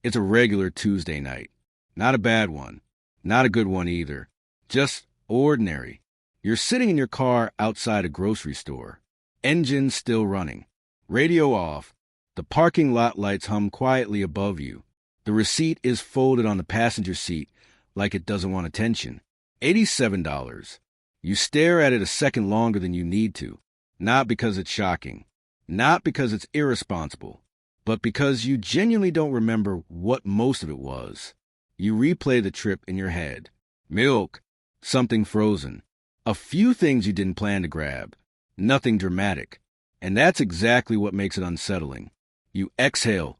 It's a regular Tuesday night. Not a bad one. Not a good one either. Just ordinary. You're sitting in your car outside a grocery store. Engine still running. Radio off. The parking lot lights hum quietly above you. The receipt is folded on the passenger seat like it doesn't want attention. $87. You stare at it a second longer than you need to. Not because it's shocking. Not because it's irresponsible. But because you genuinely don't remember what most of it was. You replay the trip in your head. Milk. Something frozen. A few things you didn't plan to grab. Nothing dramatic. And that's exactly what makes it unsettling. You exhale,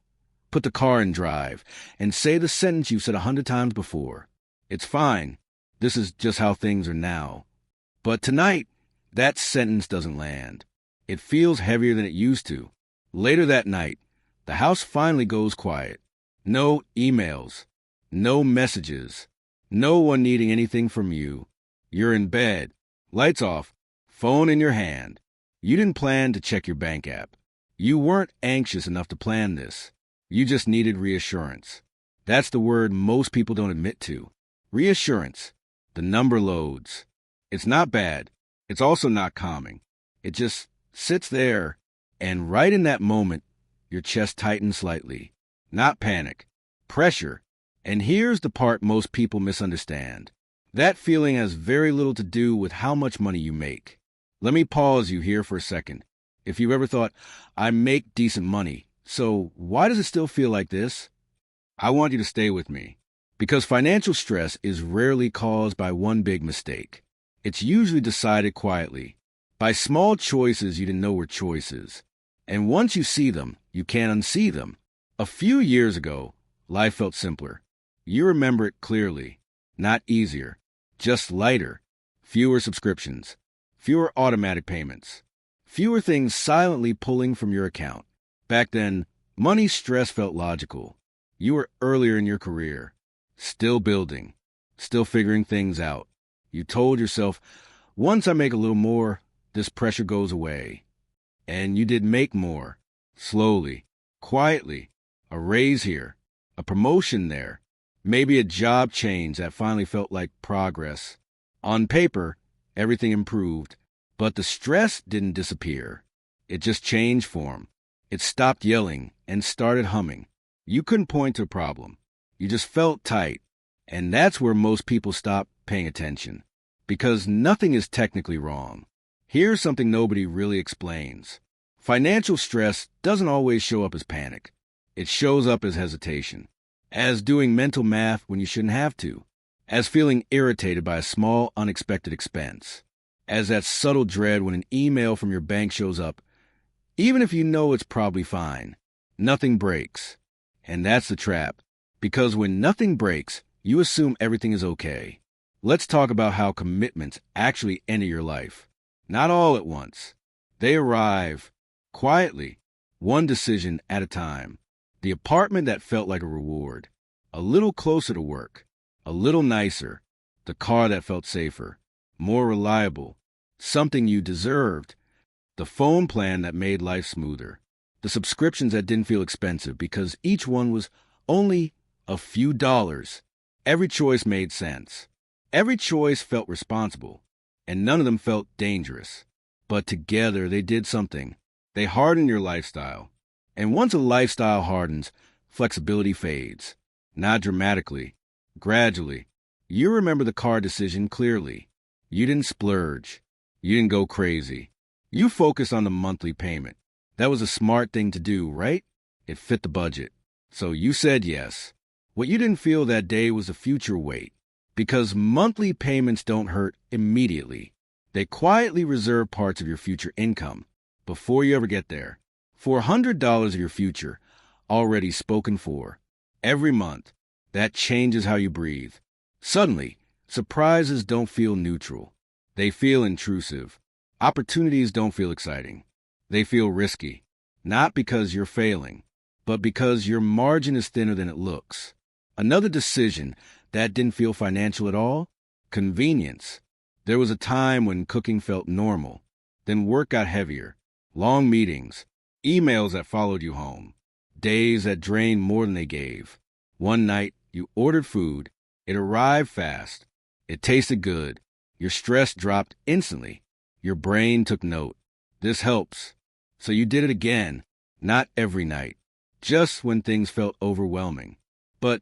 put the car in drive, and say the sentence you've said 100 times before. It's fine. This is just how things are now. But tonight, that sentence doesn't land. It feels heavier than it used to. Later that night, the house finally goes quiet. No emails. No messages. No one needing anything from you. You're in bed. Lights off. Phone in your hand. You didn't plan to check your bank app. You weren't anxious enough to plan this. You just needed reassurance. That's the word most people don't admit to. Reassurance. The number loads. It's not bad. It's also not calming. It just sits there, and right in that moment, your chest tightens slightly. Not panic. Pressure. And here's the part most people misunderstand. That feeling has very little to do with how much money you make. Let me pause you here for a second. If you've ever thought, I make decent money, so why does it still feel like this? I want you to stay with me. Because financial stress is rarely caused by one big mistake. It's usually decided quietly, by small choices you didn't know were choices. And once you see them, you can't unsee them. A few years ago, life felt simpler. You remember it clearly. Not easier, just lighter. Fewer subscriptions. Fewer automatic payments. Fewer things silently pulling from your account. Back then, money stress felt logical. You were earlier in your career. Still building. Still figuring things out. You told yourself, once I make a little more, this pressure goes away. And you did make more. Slowly. Quietly. A raise here. A promotion there. Maybe a job change that finally felt like progress. On paper, everything improved, but the stress didn't disappear. It just changed form. It stopped yelling and started humming. You couldn't point to a problem. You just felt tight. And that's where most people stop paying attention. Because nothing is technically wrong. Here's something nobody really explains. Financial stress doesn't always show up as panic. It shows up as hesitation. As doing mental math when you shouldn't have to. As feeling irritated by a small, unexpected expense. As that subtle dread when an email from your bank shows up, even if you know it's probably fine. Nothing breaks. And that's the trap. Because when nothing breaks, you assume everything is okay. Let's talk about how commitments actually enter your life. Not all at once. They arrive quietly, one decision at a time. The apartment that felt like a reward. A little closer to work. A little nicer. The car that felt safer. More reliable. Something you deserved. The phone plan that made life smoother. The subscriptions that didn't feel expensive because each one was only a few dollars. Every choice made sense. Every choice felt responsible. And none of them felt dangerous. But together they did something. They hardened your lifestyle. And once a lifestyle hardens, flexibility fades. Not dramatically. Gradually. You remember the car decision clearly. You didn't splurge. You didn't go crazy. You focused on the monthly payment. That was a smart thing to do, right? It fit the budget. So you said yes. What you didn't feel that day was the future weight. Because monthly payments don't hurt immediately. They quietly reserve parts of your future income before you ever get there. $400 of your future already spoken for. Every month, that changes how you breathe. Suddenly, surprises don't feel neutral. They feel intrusive. Opportunities don't feel exciting. They feel risky. Not because you're failing, but because your margin is thinner than it looks. Another decision that didn't feel financial at all? Convenience. There was a time when cooking felt normal. Then work got heavier. Long meetings. Emails that followed you home. Days that drained more than they gave. One night, you ordered food. It arrived fast. It tasted good. Your stress dropped instantly. Your brain took note. This helps. So you did it again, not every night, just when things felt overwhelming. But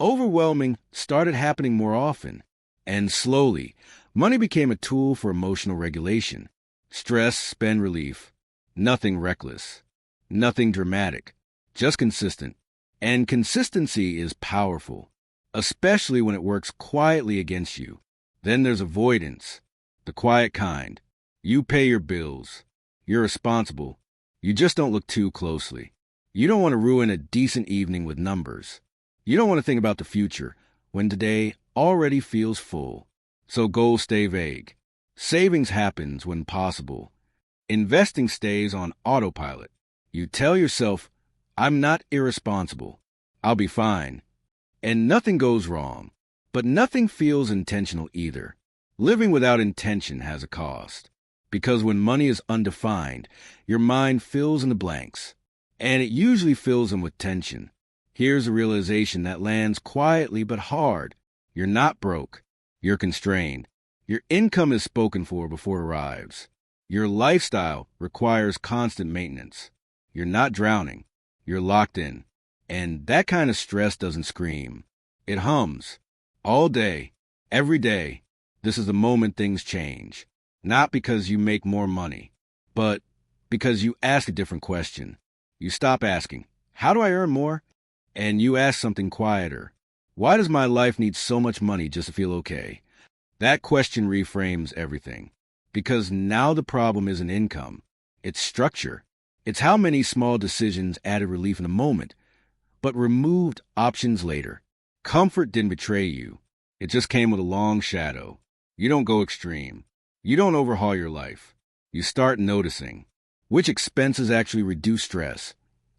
overwhelming started happening more often. And slowly, money became a tool for emotional regulation. Stress, spend relief. Nothing reckless. Nothing dramatic. Just consistent. And consistency is powerful, especially when it works quietly against you. Then there's avoidance, the quiet kind. You pay your bills. You're responsible. You just don't look too closely. You don't want to ruin a decent evening with numbers. You don't want to think about the future when today already feels full. So goals stay vague. Savings happens when possible. Investing stays on autopilot. You tell yourself, I'm not irresponsible. I'll be fine. And nothing goes wrong. But nothing feels intentional either. Living without intention has a cost. Because when money is undefined, your mind fills in the blanks. And it usually fills them with tension. Here's a realization that lands quietly but hard. You're not broke. You're constrained. Your income is spoken for before it arrives. Your lifestyle requires constant maintenance. You're not drowning. You're locked in. And that kind of stress doesn't scream. It hums. All day, every day. This is the moment things change. Not because you make more money, but because you ask a different question. You stop asking, how do I earn more? And you ask something quieter. Why does my life need so much money just to feel okay? That question reframes everything. Because now the problem isn't income. It's structure. It's how many small decisions added relief in the moment, but removed options later. Comfort didn't betray you. It just came with a long shadow. You don't go extreme. You don't overhaul your life. You start noticing which expenses actually reduce stress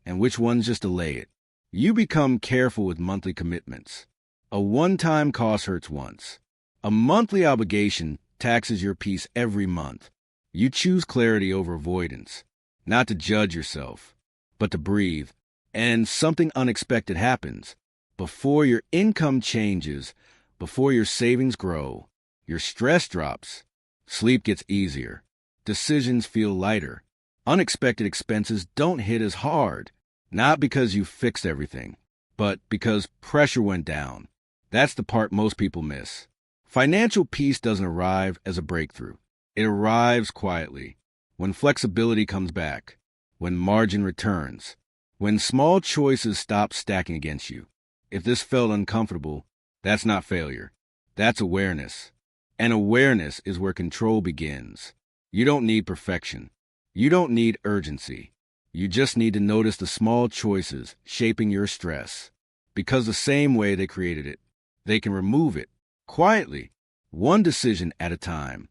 and which ones just delay it. You become careful with monthly commitments. A one-time cost hurts once. A monthly obligation taxes your peace every month. You choose clarity over avoidance, not to judge yourself, but to breathe. And something unexpected happens. Before your income changes, before your savings grow, your stress drops. Sleep gets easier. Decisions feel lighter. Unexpected expenses don't hit as hard. Not because you fixed everything, but because pressure went down. That's the part most people miss. Financial peace doesn't arrive as a breakthrough. It arrives quietly, when flexibility comes back, when margin returns, when small choices stop stacking against you. If this felt uncomfortable, that's not failure. That's awareness. And awareness is where control begins. You don't need perfection. You don't need urgency. You just need to notice the small choices shaping your stress. Because the same way they created it, they can remove it, quietly, one decision at a time.